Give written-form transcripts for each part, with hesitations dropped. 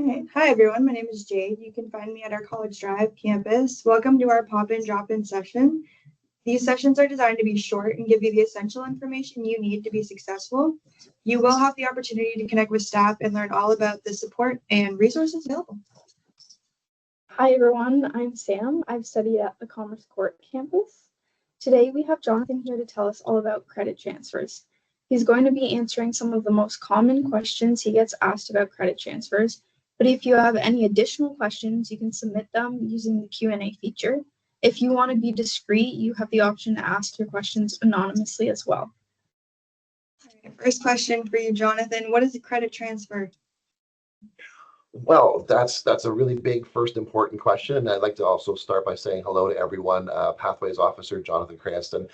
right. Hi, everyone. My name is Jade. You can find me at our College Drive campus. Welcome to our pop-in, drop-in session. These sessions are designed to be short and give you the essential information you need to be successful. You will have the opportunity to connect with staff and learn all about the support and resources available. Hi, everyone. I'm Sam. I've studied at the Commerce Court campus. Today, we have Jonathan here to tell us all about credit transfers. He's going to be answering some of the most common questions he gets asked about credit transfers. But if you have any additional questions, you can submit them using the Q&A feature. If you want to be discreet, you have the option to ask your questions anonymously as well. All right, first question for you, Jonathan. What is a credit transfer? Well, that's a really big first important question. And I'd like to also start by saying hello to everyone. Pathways Officer Jonathan Cranston.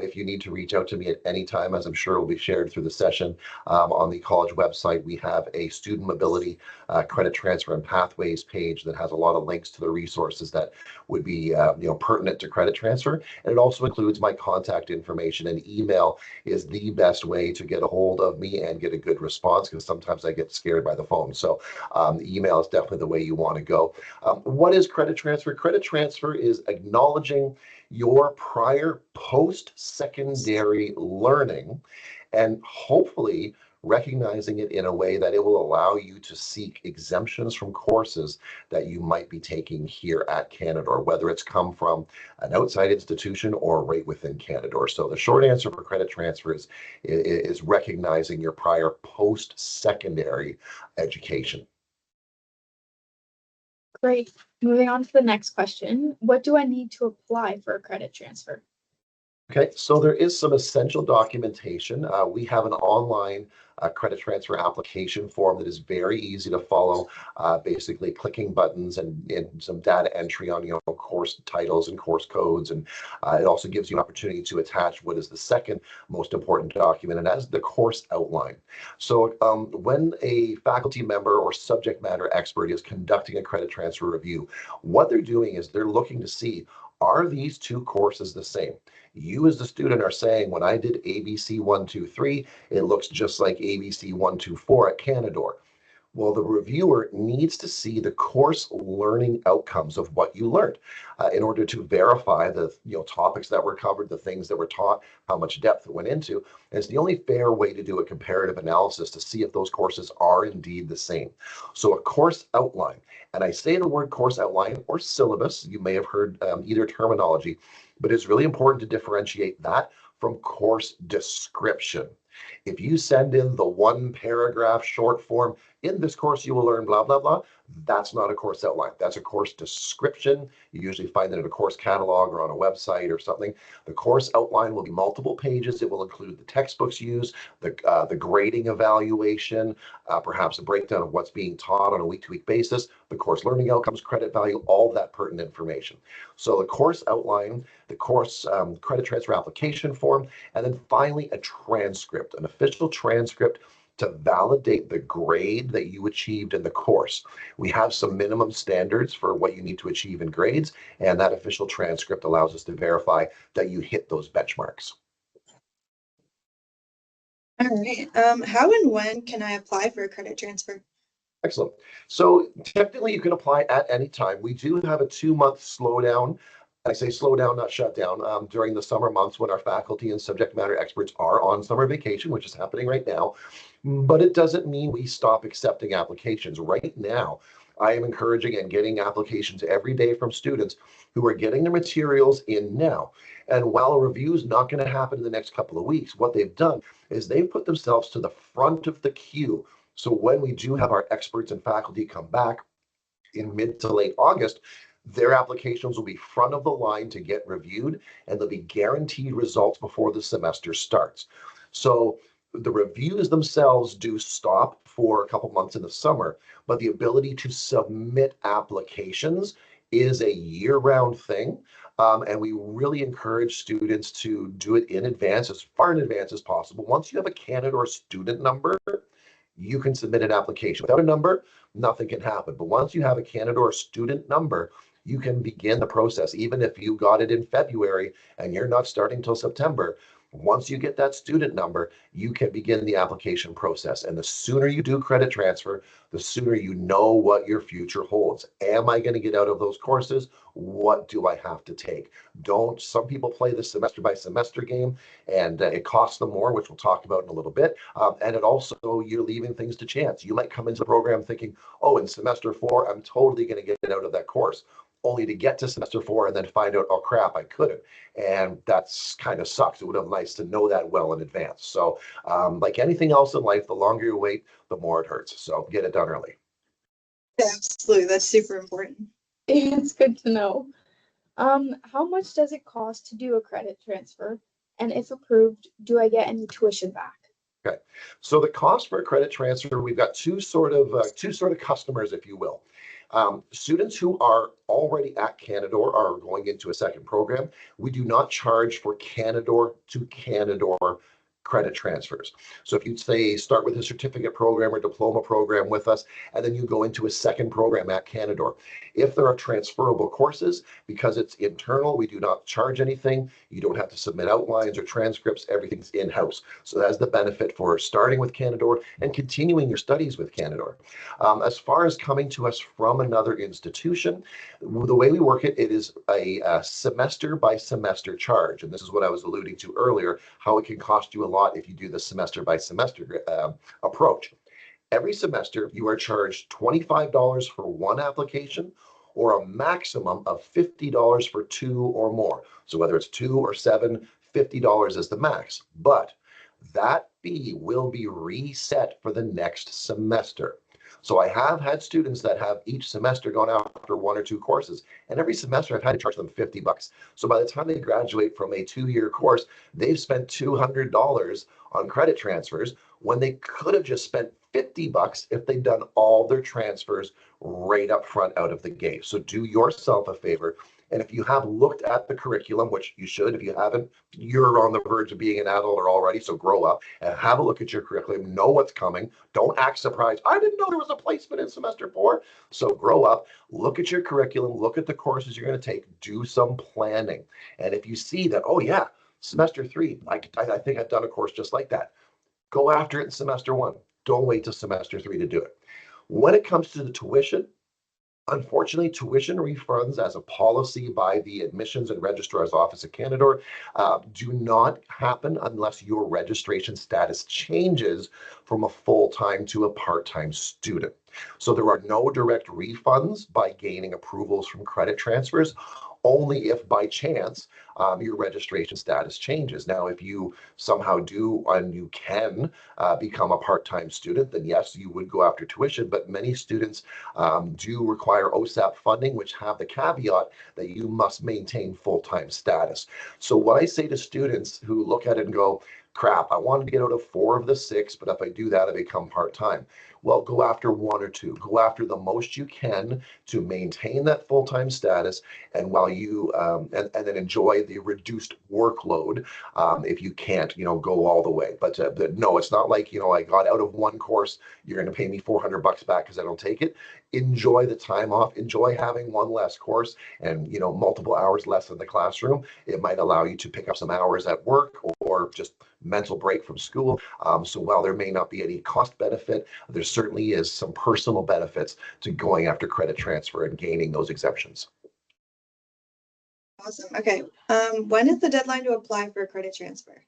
If you need to reach out to me at any time, as I'm sure will be shared through the session, on the college website, we have a student mobility credit transfer and pathways page that has a lot of links to the resources that would be pertinent to credit transfer. And it also includes my contact information, and email is the best way to get a hold of me and get a good response, because sometimes I get scared by the phone. So email is definitely the way you want to go. What is credit transfer? Credit transfer is acknowledging your prior post-secondary learning and hopefully recognizing it in a way that it will allow you to seek exemptions from courses that you might be taking here at Canadore, whether it's come from an outside institution or right within Canadore. So the short answer for credit transfer is recognizing your prior post-secondary education. Great. Moving on to the next question. What do I need to apply for a credit transfer? Okay, so there is some essential documentation. We have an online credit transfer application form that is very easy to follow, basically clicking buttons and some data entry on course titles and course codes. And it also gives you an opportunity to attach what is the second most important document, and that is the course outline. So when a faculty member or subject matter expert is conducting a credit transfer review, what they're doing is they're looking to see, are these two courses the same? You as the student are saying, when I did ABC 123, it looks just like ABC 124 at Canadore. Well, the reviewer needs to see the course learning outcomes of what you learned in order to verify the topics that were covered, the things that were taught, how much depth it went into. And it's the only fair way to do a comparative analysis to see if those courses are indeed the same. So a course outline, and I say the word course outline or syllabus, you may have heard either terminology, but it's really important to differentiate that from course description. If you send in the one paragraph short form, in this course you will learn blah, blah, blah, that's not a course outline. That's a course description. You usually find that in a course catalog or on a website or something. The course outline will be multiple pages. It will include the textbooks used, the grading evaluation, perhaps a breakdown of what's being taught on a week-to-week basis, the course learning outcomes, credit value, all of that pertinent information. So the course outline, the course credit transfer application form, and then finally a transcript, an official transcript to validate the grade that you achieved in the course. We have some minimum standards for what you need to achieve in grades, and that official transcript allows us to verify that you hit those benchmarks. All right. How and when can I apply for a credit transfer? Excellent. So technically you can apply at any time. We do have a 2-month slowdown. I say slow down, not shut down, during the summer months when our faculty and subject matter experts are on summer vacation, which is happening right now. But it doesn't mean we stop accepting applications. Right now, I am encouraging and getting applications every day from students who are getting their materials in now. And while a review is not going to happen in the next couple of weeks, what they've done is they've put themselves to the front of the queue. So when we do have our experts and faculty come back in mid to late August, their applications will be front of the line to get reviewed, and they'll be guaranteed results before the semester starts. So the reviews themselves do stop for a couple months in the summer, but the ability to submit applications is a year-round thing. And we really encourage students to do it in advance, as far in advance as possible. Once you have a Canadore student number, you can submit an application. Without a number, nothing can happen. But once you have a Canadore student number, you can begin the process. Even if you got it in February and you're not starting till September, Once you get that student number, you can begin the application process. And the sooner you do credit transfer, the sooner you know what your future holds. Am I going to get out of those courses? What do I have to take? Some people play the semester by semester game, and it costs them more, which we'll talk about in a little bit. And it also, you're leaving things to chance. You might come into the program thinking, oh, in semester 4, I'm totally going to get out of that course, only to get to semester 4 and then find out, oh crap, I couldn't. And that's kind of sucks. It would have been nice to know that well in advance. So like anything else in life, the longer you wait, the more it hurts. So get it done early. Absolutely. That's super important. It's good to know. How much does it cost to do a credit transfer? And if approved, do I get any tuition back? Okay, so the cost for a credit transfer, we've got two sort of customers, if you will. Students who are already at Canadore are going into a second program. We do not charge for Canadore to Canadore credit transfers. So if you say start with a certificate program or diploma program with us, and then you go into a second program at Canadore, if there are transferable courses, because it's internal, we do not charge anything. You don't have to submit outlines or transcripts. Everything's in-house. So that's the benefit for starting with Canadore and continuing your studies with Canadore. As far as coming to us from another institution, the way we work it, it is a semester by semester charge. And this is what I was alluding to earlier, how it can cost you a lot if you do the semester by semester approach. Every semester, you are charged $25 for one application or a maximum of $50 for 2 or more. So whether it's 2 or 7, $50 is the max. But that fee will be reset for the next semester. So I have had students that have each semester gone after 1 or 2 courses, and every semester I've had to charge them $50. So by the time they graduate from a 2-year course, they've spent $200 on credit transfers when they could have just spent $50 if they'd done all their transfers right up front out of the gate. So do yourself a favor. And if you have looked at the curriculum, which you should, if you haven't, you're on the verge of being an adult or already, so grow up and have a look at your curriculum, know what's coming. Don't act surprised. I didn't know there was a placement in semester 4. So grow up, look at your curriculum, look at the courses you're going to take, do some planning. And if you see that, oh yeah, semester 3, I think I've done a course just like that, go after it in semester 1. Don't wait till semester 3 to do it. When it comes to the tuition, unfortunately, tuition refunds as a policy by the Admissions and Registrar's Office of Canadore do not happen unless your registration status changes from a full-time to a part-time student. So there are no direct refunds by gaining approvals from credit transfers, only if by chance your registration status changes. Now, if you somehow do and you can become a part-time student, then yes, you would go after tuition, but many students do require OSAP funding, which have the caveat that you must maintain full-time status. So what I say to students who look at it and go, crap, I wanted to get out of 4 of the 6, but if I do that, I become part-time. Well, go after 1 or 2. Go after the most you can to maintain that full-time status, and while you and then enjoy the reduced workload if you can't, go all the way. But no, it's not like, I got out of 1 course, you're going to pay me $400 back because I don't take it. Enjoy the time off. Enjoy having 1 less course and, multiple hours less in the classroom. It might allow you to pick up some hours at work or just mental break from school. So while there may not be any cost benefit, there certainly is some personal benefits to going after credit transfer and gaining those exemptions. Awesome. Okay. When is the deadline to apply for a credit transfer?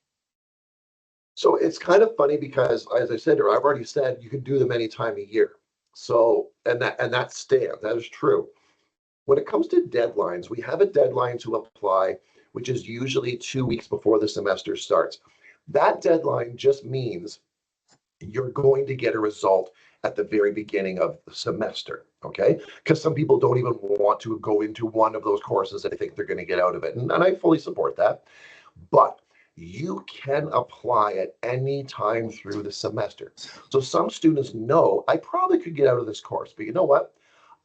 So it's kind of funny because, as I said, or I've already said, you can do them any time a year. So, and that stands, that is true. When it comes to deadlines, we have a deadline to apply, which is usually 2 weeks before the semester starts. That deadline just means you're going to get a result at the very beginning of the semester, okay? Because some people don't even want to go into one of those courses that they think they're going to get out of it. And I fully support that. But you can apply at any time through the semester. So some students know, I probably could get out of this course, but you know what?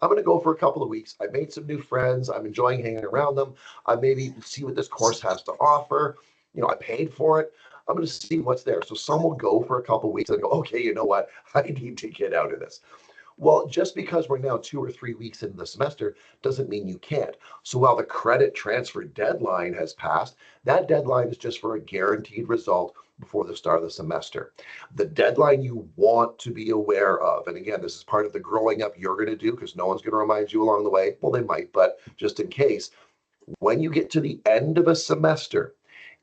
I'm going to go for a couple of weeks. I made some new friends. I'm enjoying hanging around them. I maybe see what this course has to offer. I paid for it. I'm going to see what's there. So some will go for a couple of weeks and go, okay, you know what? I need to get out of this. Well, just because we're now 2 or 3 weeks into the semester doesn't mean you can't. So while the credit transfer deadline has passed, that deadline is just for a guaranteed result before the start of the semester. The deadline you want to be aware of, and again, this is part of the growing up you're going to do because no one's going to remind you along the way. Well, they might, but just in case, when you get to the end of a semester,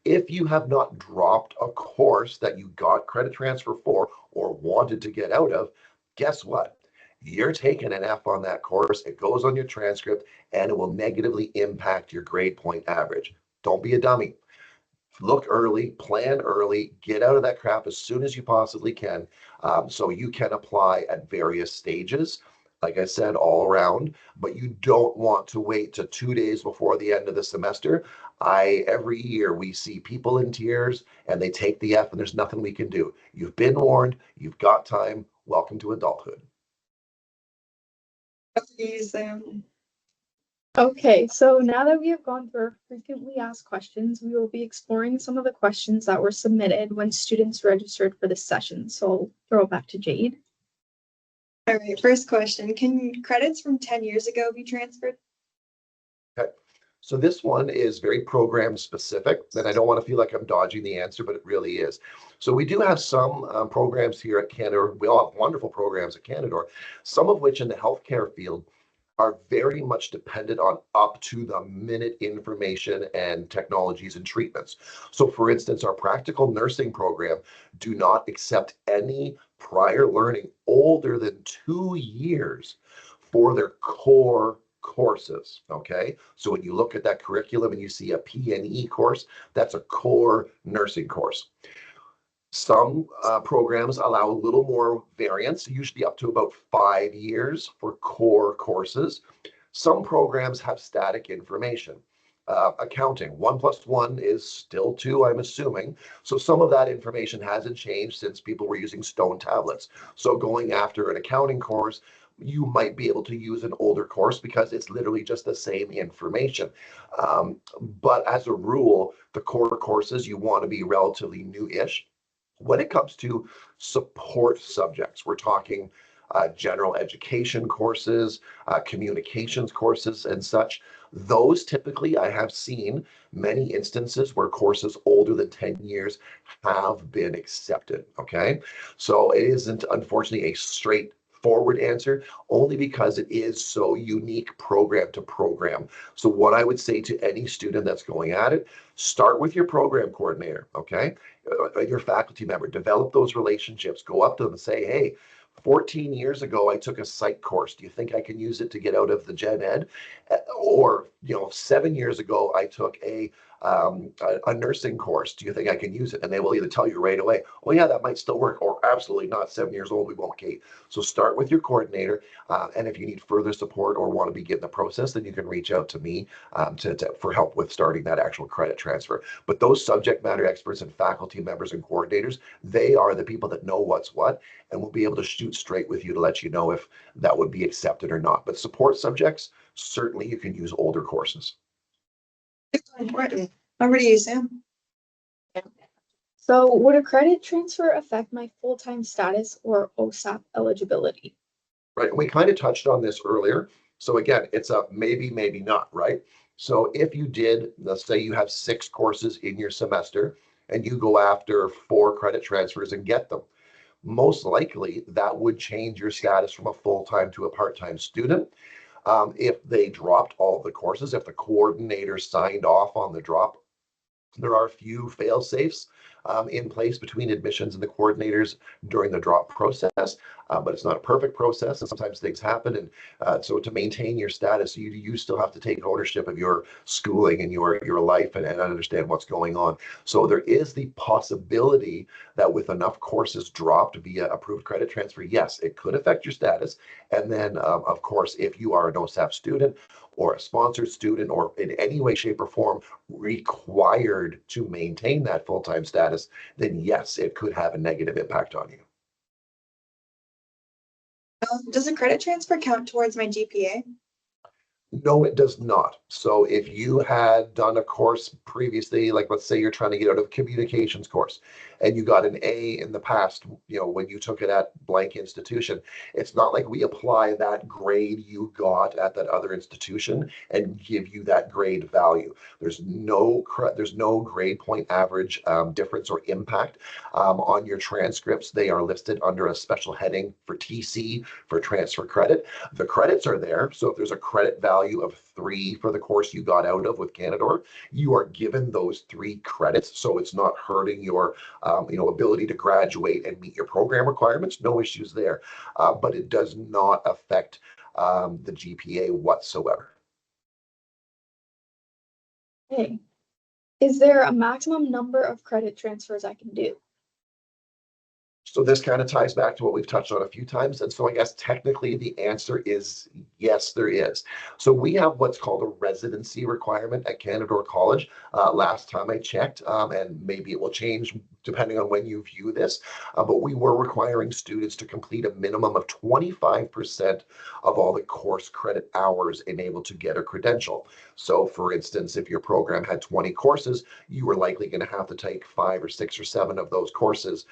if you have not dropped a course that you got credit transfer for or wanted to get out of, guess what? You're taking an F on that course. It goes on your transcript and it will negatively impact your grade point average. Don't be a dummy. Look early, plan early, get out of that crap as soon as you possibly can, so you can apply at various stages. Like I said, all around, but you don't want to wait to 2 days before the end of the semester. Every year we see people in tears and they take the F and there's nothing we can do. You've been warned, you've got time. Welcome to adulthood. Okay, so now that we have gone through our frequently asked questions, we will be exploring some of the questions that were submitted when students registered for this session. So I'll throw it back to Jade. All right, first question. Can credits from 10 years ago be transferred? Okay. So this one is very program specific, and I don't want to feel like I'm dodging the answer, but it really is. So we do have some programs here at Canadore. We all have wonderful programs at Canadore, some of which in the healthcare field are very much dependent on up to the minute information and technologies and treatments. So for instance, our practical nursing program do not accept any prior learning older than 2 years for their core courses. Okay, so when you look at that curriculum and you see a PNE course, that's a core nursing course. Some programs allow a little more variance, usually up to about 5 years for core courses. Some programs have static information. Accounting, 1 plus 1 is still 2, I'm assuming. So some of that information hasn't changed since people were using stone tablets. So going after an accounting course, you might be able to use an older course because it's literally just the same information. But as a rule, the core courses, you want to be relatively new-ish. When it comes to support subjects, we're talking general education courses, communications courses, and such. Those typically, I have seen many instances where courses older than 10 years have been accepted. Okay, so it isn't unfortunately a straightforward answer, only because it is so unique program to program. So what I would say to any student that's going at it, start with your program coordinator, okay? Your faculty member, develop those relationships, go up to them and say, hey, 14 years ago, I took a psych course. Do you think I can use it to get out of the gen ed? Or, 7 years ago, I took a nursing course. Do you think I can use it? And they will either tell you right away, oh yeah, that might still work, or absolutely not. 7 years old, we won't, Kate. So start with your coordinator. And if you need further support or want to begin the process, then you can reach out to me for help with starting that actual credit transfer. But those subject matter experts and faculty members and coordinators, they are the people that know what's what and will be able to shoot straight with you to let you know if that would be accepted or not. But support subjects, certainly you can use older courses. Important. Over to you, Sam. So would a credit transfer affect my full-time status or OSAP eligibility? Right, we kind of touched on this earlier. So again, it's a maybe, maybe not, right? So if you did, let's say you have 6 courses in your semester and you go after 4 credit transfers and get them, most likely that would change your status from a full-time to a part-time student. If they dropped all the courses, if the coordinator signed off on the drop, there are a few fail safes in place between admissions and the coordinators during the drop process, but it's not a perfect process, and sometimes things happen. And so to maintain your status, you still have to take ownership of your schooling and your life and understand what's going on. So there is the possibility that with enough courses dropped via approved credit transfer, yes, it could affect your status. And then, of course, if you are an OSAP student or a sponsored student or in any way, shape, or form required to maintain that full-time status, then yes, it could have a negative impact on you. Does a credit transfer count towards my GPA? No, it does not. So if you had done a course previously, like let's say you're trying to get out of a communications course and you got an A in the past, when you took it at blank institution, it's not like we apply that grade you got at that other institution and give you that grade value. There's no grade point average difference or impact on your transcripts. They are listed under a special heading for TC, for transfer credit. The credits are there. So if there's a credit value of 3 for the course you got out of with Canadore, you are given those 3 credits. So it's not hurting your ability to graduate and meet your program requirements. No issues there. But it does not affect the GPA whatsoever. Okay. Is there a maximum number of credit transfers I can do? So this kind of ties back to what we've touched on a few times. And so I guess technically the answer is yes, there is. So we have what's called a residency requirement at Canadore College. Last time I checked, and maybe it will change depending on when you view this, but we were requiring students to complete a minimum of 25% of all the course credit hours enabled to get a credential. So for instance, if your program had 20 courses, you were likely going to have to take 5 or 6 or 7 of those courses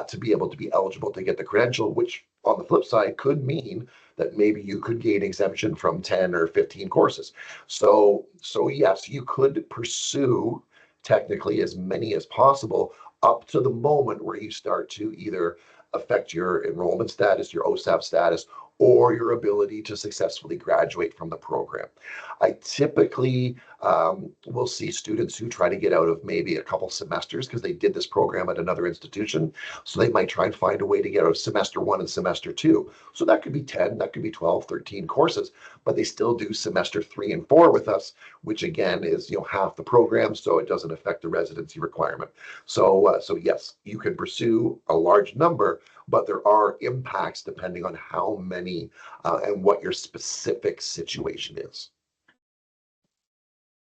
to be able to be eligible to get the credential, which on the flip side could mean that maybe you could gain exemption from 10 or 15 courses. So yes, you could pursue technically as many as possible up to the moment where you start to either affect your enrollment status, your OSAP status, or your ability to successfully graduate from the program. I typically will see students who try to get out of maybe a couple semesters because they did this program at another institution. So they might try and find a way to get out of semester 1 and semester 2. So that could be 10, that could be 12, 13 courses, but they still do semester 3 and 4 with us, which again is half the program, so it doesn't affect the residency requirement. So yes, you can pursue a large number, but there are impacts depending on how many and what your specific situation is.